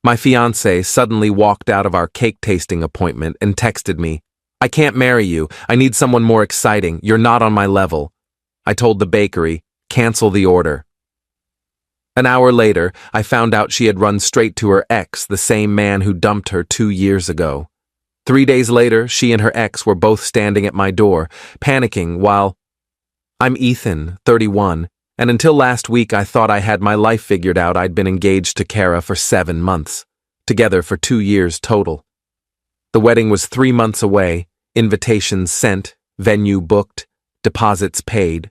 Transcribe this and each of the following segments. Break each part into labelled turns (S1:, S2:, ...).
S1: My fiancée suddenly walked out of our cake tasting appointment and texted me, "I can't marry you. I need someone more exciting. You're not on my level." I told the bakery, "Cancel the order." An hour later, I found out she had run straight to her ex, the same man who dumped her 2 years ago. 3 days later, she and her ex were both standing at my door, panicking while... I'm Ethan, 31, and until last week I thought I had my life figured out. I'd been engaged to Kara for 7 months, together for 2 years total. The wedding was 3 months away, invitations sent, venue booked, deposits paid.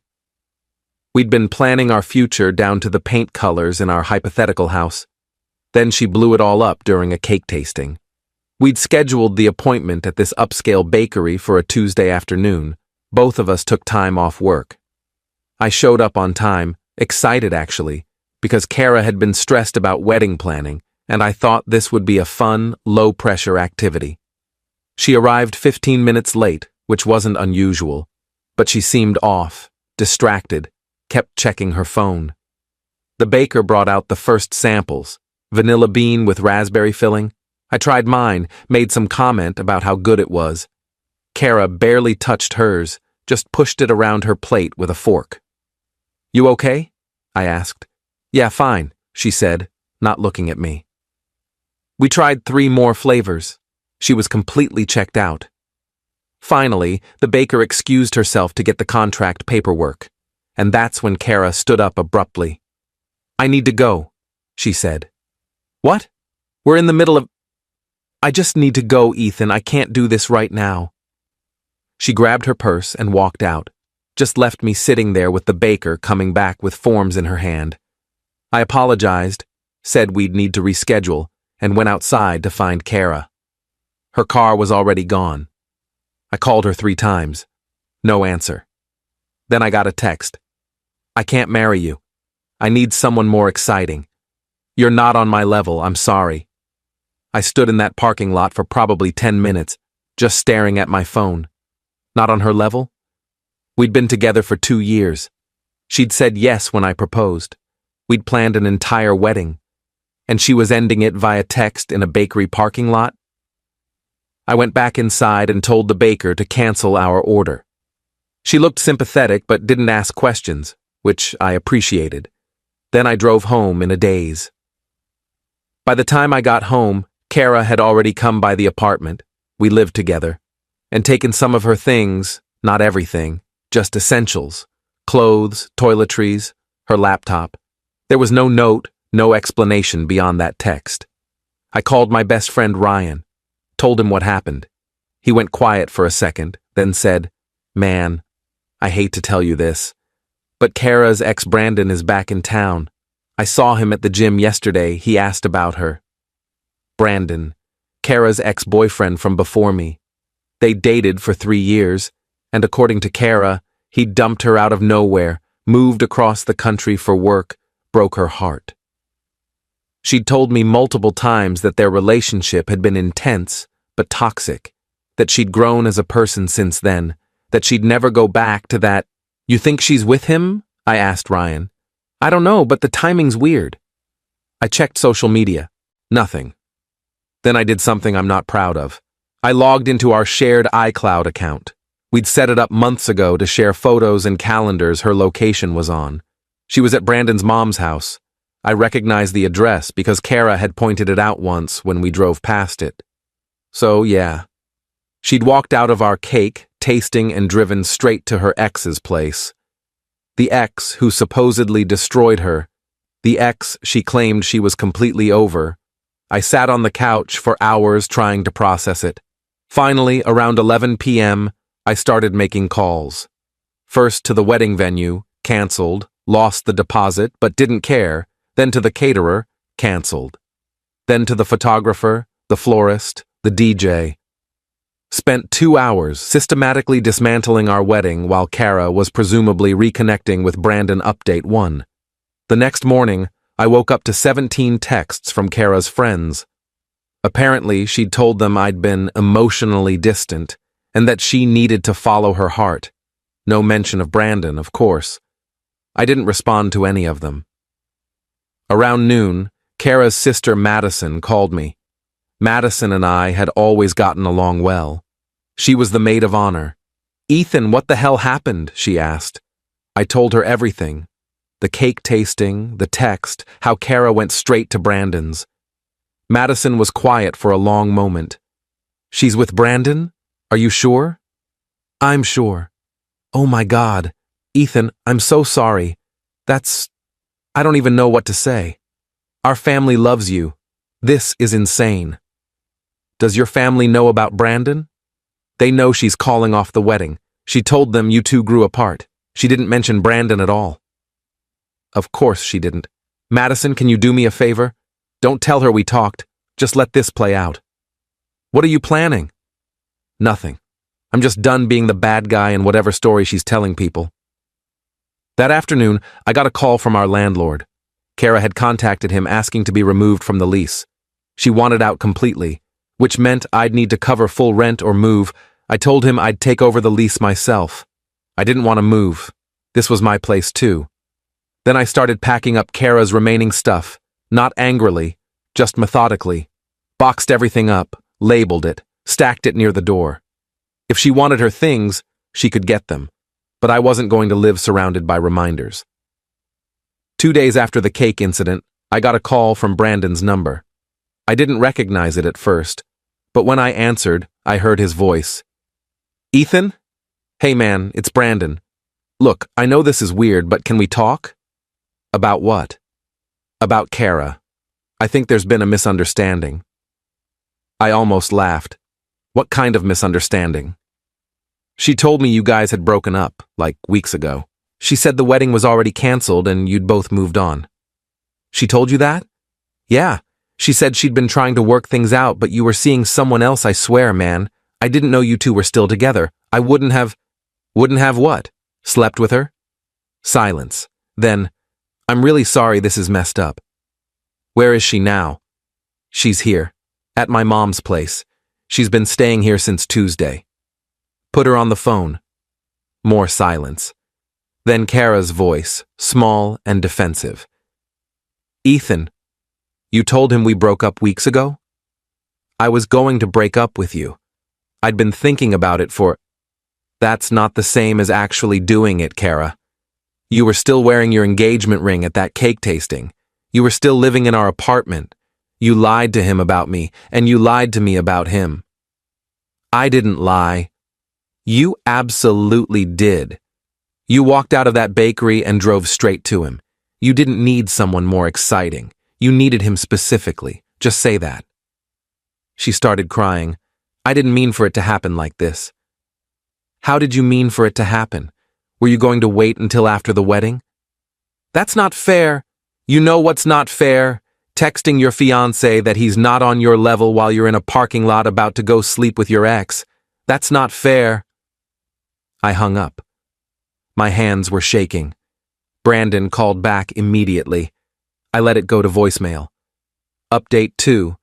S1: We'd been planning our future down to the paint colors in our hypothetical house. Then she blew it all up during a cake tasting. We'd scheduled the appointment at this upscale bakery for a Tuesday afternoon. Both of us took time off work. I showed up on time, excited actually, because Kara had been stressed about wedding planning, and I thought this would be a fun, low-pressure activity. She arrived 15 minutes late, which wasn't unusual, but she seemed off, distracted, kept checking her phone. The baker brought out the first samples, vanilla bean with raspberry filling. I tried mine, made some comment about how good it was. Kara barely touched hers, just pushed it around her plate with a fork. "You okay?" I asked. "Yeah, fine," she said, not looking at me. We tried 3 more flavors. She was completely checked out. Finally, the baker excused herself to get the contract paperwork. And that's when Kara stood up abruptly. "I need to go," she said. "What? We're in the middle of..." "I just need to go, Ethan. I can't do this right now." She grabbed her purse and walked out, just left me sitting there with the baker coming back with forms in her hand. I apologized, said we'd need to reschedule, and went outside to find Kara. Her car was already gone. I called her 3 times. No answer. Then I got a text. "I can't marry you. I need someone more exciting. You're not on my level, I'm sorry." I stood in that parking lot for probably 10 minutes, just staring at my phone. Not on her level? We'd been together for 2 years. She'd said yes when I proposed. We'd planned an entire wedding. And she was ending it via text in a bakery parking lot? I went back inside and told the baker to cancel our order. She looked sympathetic but didn't ask questions, which I appreciated. Then I drove home in a daze. By the time I got home, Kara had already come by the apartment, we lived together, and taken some of her things, not everything, just essentials, clothes, toiletries, her laptop. There was no note, no explanation beyond that text. I called my best friend Ryan, told him what happened. He went quiet for a second, then said, "Man, I hate to tell you this, but Kara's ex Brandon is back in town. I saw him at the gym yesterday. He asked about her." Brandon, Kara's ex-boyfriend from before me. They dated for 3 years, and according to Kara, he dumped her out of nowhere, moved across the country for work, broke her heart. She'd told me multiple times that their relationship had been intense, but toxic, that she'd grown as a person since then, that she'd never go back to that. "You think she's with him?" I asked Ryan. "I don't know, but the timing's weird." I checked social media. Nothing. Then I did something I'm not proud of. I logged into our shared iCloud account. We'd set it up months ago to share photos and calendars her location was on. She was at Brandon's mom's house. I recognized the address because Kara had pointed it out once when we drove past it. So, yeah. She'd walked out of our cake, tasting, and driven straight to her ex's place. The ex who supposedly destroyed her. The ex she claimed she was completely over. I sat on the couch for hours trying to process it. Finally, around 11 p.m., I started making calls. First to the wedding venue, canceled, lost the deposit but didn't care. Then to the caterer, canceled. Then to the photographer, the florist, the DJ. Spent 2 hours systematically dismantling our wedding while Kara was presumably reconnecting with Brandon Update 1. The next morning, I woke up to 17 texts from Kara's friends. Apparently, she'd told them I'd been emotionally distant and that she needed to follow her heart. No mention of Brandon, of course. I didn't respond to any of them. Around noon, Kara's sister Madison called me. Madison and I had always gotten along well. She was the maid of honor. "Ethan, what the hell happened?" she asked. I told her everything. The cake tasting, the text, how Kara went straight to Brandon's. Madison was quiet for a long moment. "She's with Brandon? Are you sure?" "I'm sure." "Oh my God. Ethan, I'm so sorry. I don't even know what to say. Our family loves you. This is insane." "Does your family know about Brandon?" "They know she's calling off the wedding. She told them you two grew apart. She didn't mention Brandon at all." "Of course she didn't. Madison, can you do me a favor? Don't tell her we talked. Just let this play out." "What are you planning?" "Nothing. I'm just done being the bad guy in whatever story she's telling people." That afternoon, I got a call from our landlord. Kara had contacted him asking to be removed from the lease. She wanted out completely, which meant I'd need to cover full rent or move. I told him I'd take over the lease myself. I didn't want to move. This was my place too. Then I started packing up Kara's remaining stuff, not angrily, just methodically. Boxed everything up, labeled it, stacked it near the door. If she wanted her things, she could get them, but I wasn't going to live surrounded by reminders. 2 days after the cake incident, I got a call from Brandon's number. I didn't recognize it at first, but when I answered, I heard his voice. "Ethan? Hey man, it's Brandon. Look, I know this is weird, but can we talk?" "About what?" "About Kara. I think there's been a misunderstanding." I almost laughed. "What kind of misunderstanding?" "She told me you guys had broken up, like weeks ago. She said the wedding was already canceled and you'd both moved on." "She told you that?" "Yeah. She said she'd been trying to work things out, but you were seeing someone else, I swear, man. I didn't know you two were still together. I wouldn't have..." "Wouldn't have what? Slept with her?" Silence. Then, "I'm really sorry this is messed up." "Where is she now?" "She's here. At my mom's place. She's been staying here since Tuesday." "Put her on the phone." More silence. Then Kara's voice, small and defensive. "Ethan, you told him we broke up weeks ago?" "I was going to break up with you. I'd been thinking about it for..." "That's not the same as actually doing it, Kara. You were still wearing your engagement ring at that cake tasting. You were still living in our apartment. You lied to him about me, and you lied to me about him." "I didn't lie." "You absolutely did. You walked out of that bakery and drove straight to him. You didn't need someone more exciting. You needed him specifically. Just say that." She started crying. "I didn't mean for it to happen like this." "How did you mean for it to happen? Were you going to wait until after the wedding?" "That's not fair. You know what's not fair? Texting your fiancé that he's not on your level while you're in a parking lot about to go sleep with your ex. That's not fair." I hung up. My hands were shaking. Brandon called back immediately. I let it go to voicemail. Update 2.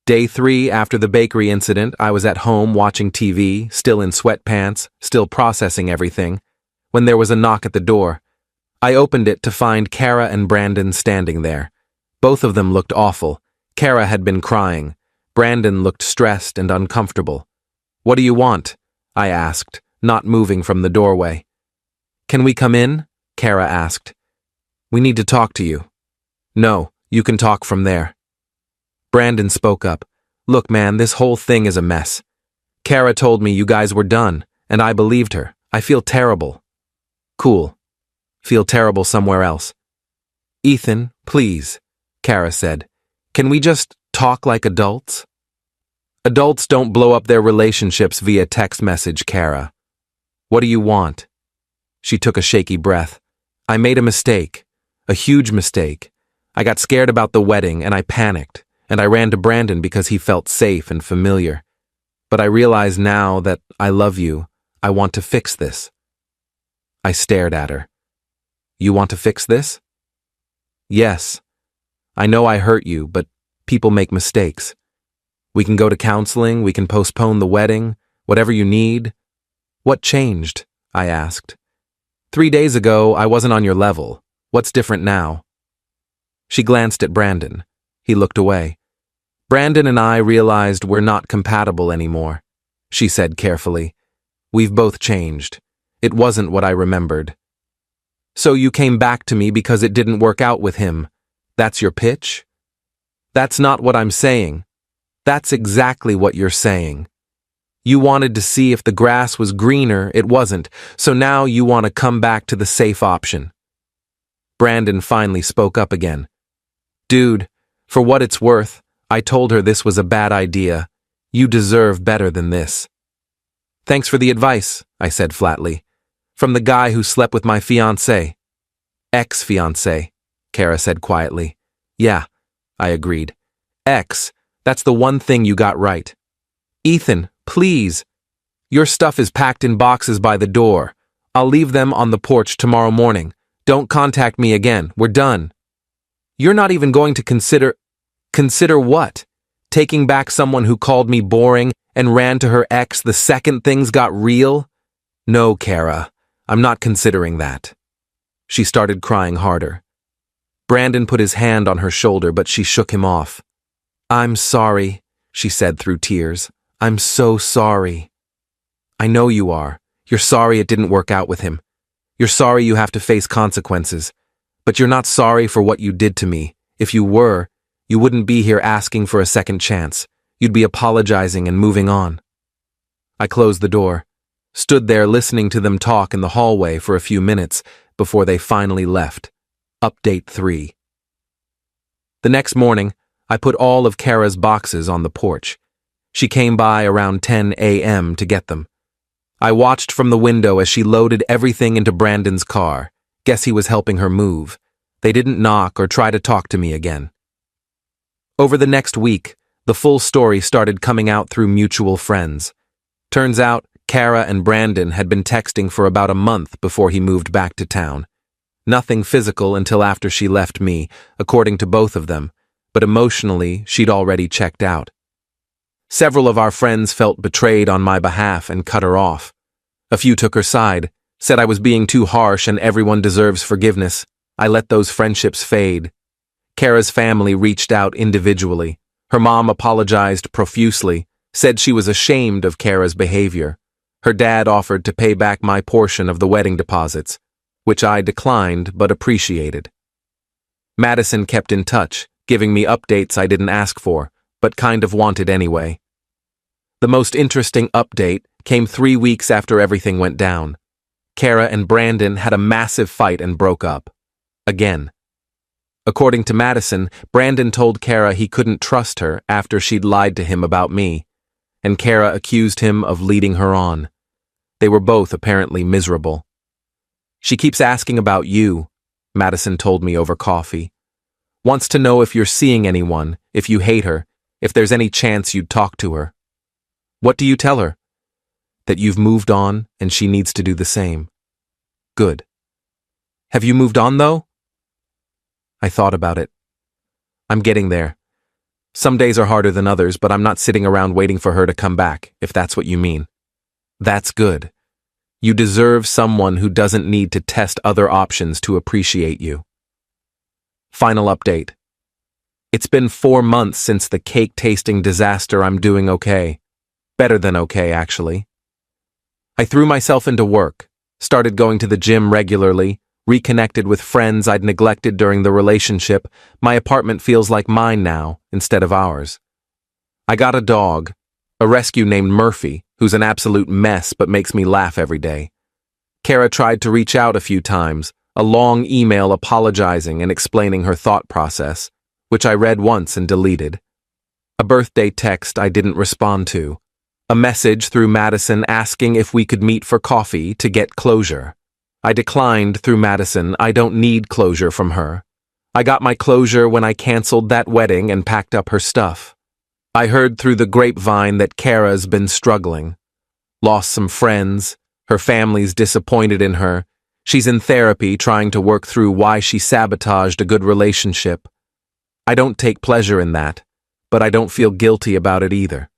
S1: Day 3 after the bakery incident, I was at home watching TV, still in sweatpants, still processing everything, when there was a knock at the door. I opened it to find Kara and Brandon standing there. Both of them looked awful. Kara had been crying. Brandon looked stressed and uncomfortable. "What do you want?" I asked, not moving from the doorway. "Can we come in?" Kara asked. "We need to talk to you." "No, you can talk from there." Brandon spoke up. "Look, man, this whole thing is a mess. Kara told me you guys were done, and I believed her. I feel terrible." "Cool. Feel terrible somewhere else." "Ethan, please," Kara said. "Can we just talk like adults?" "Adults don't blow up their relationships via text message, Kara. What do you want?" She took a shaky breath. "I made a mistake. A huge mistake. I got scared about the wedding and I panicked, and I ran to Brandon because he felt safe and familiar. But I realize now that I love you. I want to fix this." I stared at her. "You want to fix this?" "Yes. I know I hurt you, but people make mistakes. We can go to counseling, we can postpone the wedding, whatever you need." "What changed?" I asked. 3 days ago, I wasn't on your level. What's different now?" She glanced at Brandon. He looked away. Brandon and I realized we're not compatible anymore, she said carefully. We've both changed. It wasn't what I remembered. So you came back to me because it didn't work out with him. That's your pitch? That's not what I'm saying. That's exactly what you're saying. You wanted to see if the grass was greener, it wasn't, so now you want to come back to the safe option. Brandon finally spoke up again. Dude, for what it's worth, I told her this was a bad idea. You deserve better than this. Thanks for the advice, I said flatly. From the guy who slept with my fiancée. Ex-fiancée, Kara said quietly. Yeah, I agreed. Ex, that's the one thing you got right. Ethan, please. Your stuff is packed in boxes by the door. I'll leave them on the porch tomorrow morning. Don't contact me again. We're done. You're not even going to consider... Consider what? Taking back someone who called me boring and ran to her ex the second things got real? No, Kara, I'm not considering that. She started crying harder. Brandon put his hand on her shoulder, but she shook him off. I'm sorry, she said through tears. I'm so sorry. I know you are. You're sorry it didn't work out with him. You're sorry you have to face consequences. But you're not sorry for what you did to me. If you were, you wouldn't be here asking for a second chance. You'd be apologizing and moving on. I closed the door, stood there listening to them talk in the hallway for a few minutes before they finally left. Update 3. The next morning, I put all of Kara's boxes on the porch. She came by around 10 a.m. to get them. I watched from the window as she loaded everything into Brandon's car. Guess he was helping her move. They didn't knock or try to talk to me again. Over the next week, the full story started coming out through mutual friends. Turns out, Kara and Brandon had been texting for about a month before he moved back to town. Nothing physical until after she left me, according to both of them, but emotionally, she'd already checked out. Several of our friends felt betrayed on my behalf and cut her off. A few took her side, said I was being too harsh and everyone deserves forgiveness. I let those friendships fade. Kara's family reached out individually. Her mom apologized profusely, said she was ashamed of Kara's behavior. Her dad offered to pay back my portion of the wedding deposits, which I declined but appreciated. Madison kept in touch, giving me updates I didn't ask for, but kind of wanted anyway. The most interesting update came 3 weeks after everything went down. Kara and Brandon had a massive fight and broke up. Again. According to Madison, Brandon told Kara he couldn't trust her after she'd lied to him about me, and Kara accused him of leading her on. They were both apparently miserable. She keeps asking about you, Madison told me over coffee. Wants to know if you're seeing anyone, if you hate her, if there's any chance you'd talk to her. What do you tell her? That you've moved on and she needs to do the same. Good. Have you moved on, though? I thought about it. I'm getting there. Some days are harder than others, but I'm not sitting around waiting for her to come back, if that's what you mean. That's good. You deserve someone who doesn't need to test other options to appreciate you. Final update. It's been 4 months since the cake tasting disaster. I'm doing okay. Better than okay, actually. I threw myself into work, started going to the gym regularly, reconnected with friends I'd neglected during the relationship. My apartment feels like mine now, instead of ours. I got a dog, a rescue named Murphy, who's an absolute mess but makes me laugh every day. Kara tried to reach out a few times, a long email apologizing and explaining her thought process, which I read once and deleted. A birthday text I didn't respond to. A message through Madison asking if we could meet for coffee to get closure. I declined through Madison. I don't need closure from her. I got my closure when I canceled that wedding and packed up her stuff. I heard through the grapevine that Kara's been struggling. Lost some friends. Her family's disappointed in her. She's in therapy trying to work through why she sabotaged a good relationship. I don't take pleasure in that, but I don't feel guilty about it either.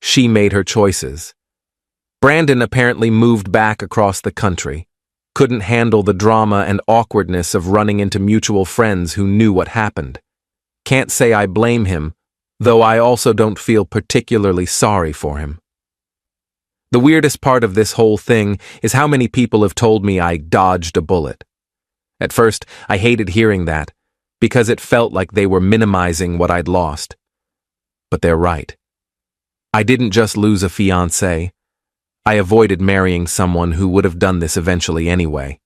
S1: She made her choices. Brandon apparently moved back across the country. Couldn't handle the drama and awkwardness of running into mutual friends who knew what happened. Can't say I blame him, though I also don't feel particularly sorry for him. The weirdest part of this whole thing is how many people have told me I dodged a bullet. At first, I hated hearing that, because it felt like they were minimizing what I'd lost. But they're right. I didn't just lose a fiancé. I avoided marrying someone who would have done this eventually anyway.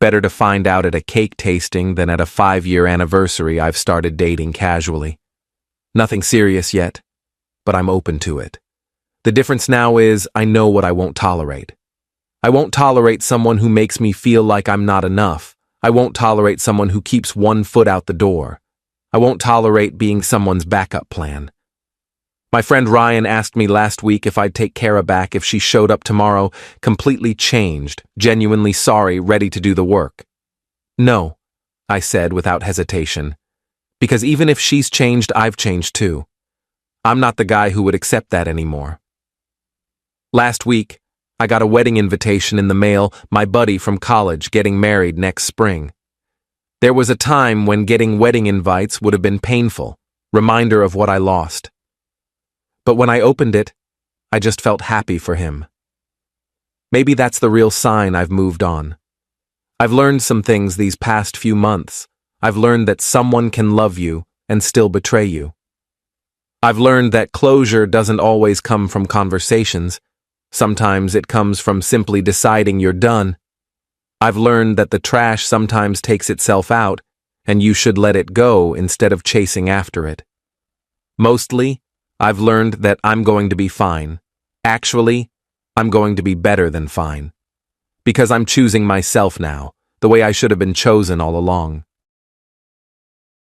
S1: Better to find out at a cake tasting than at a 5-year anniversary I've started dating casually. Nothing serious yet, but I'm open to it. The difference now is I know what I won't tolerate. I won't tolerate someone who makes me feel like I'm not enough. I won't tolerate someone who keeps one foot out the door. I won't tolerate being someone's backup plan. My friend Ryan asked me last week if I'd take Kara back if she showed up tomorrow, completely changed, genuinely sorry, ready to do the work. No, I said without hesitation, because even if she's changed, I've changed too. I'm not the guy who would accept that anymore. Last week, I got a wedding invitation in the mail, my buddy from college getting married next spring. There was a time when getting wedding invites would have been painful, reminder of what I lost. But when I opened it, I just felt happy for him. Maybe that's the real sign I've moved on. I've learned some things these past few months. I've learned that someone can love you and still betray you. I've learned that closure doesn't always come from conversations. Sometimes it comes from simply deciding you're done. I've learned that the trash sometimes takes itself out, and you should let it go instead of chasing after it. Mostly, I've learned that I'm going to be fine. Actually, I'm going to be better than fine. Because I'm choosing myself now, the way I should have been chosen all along.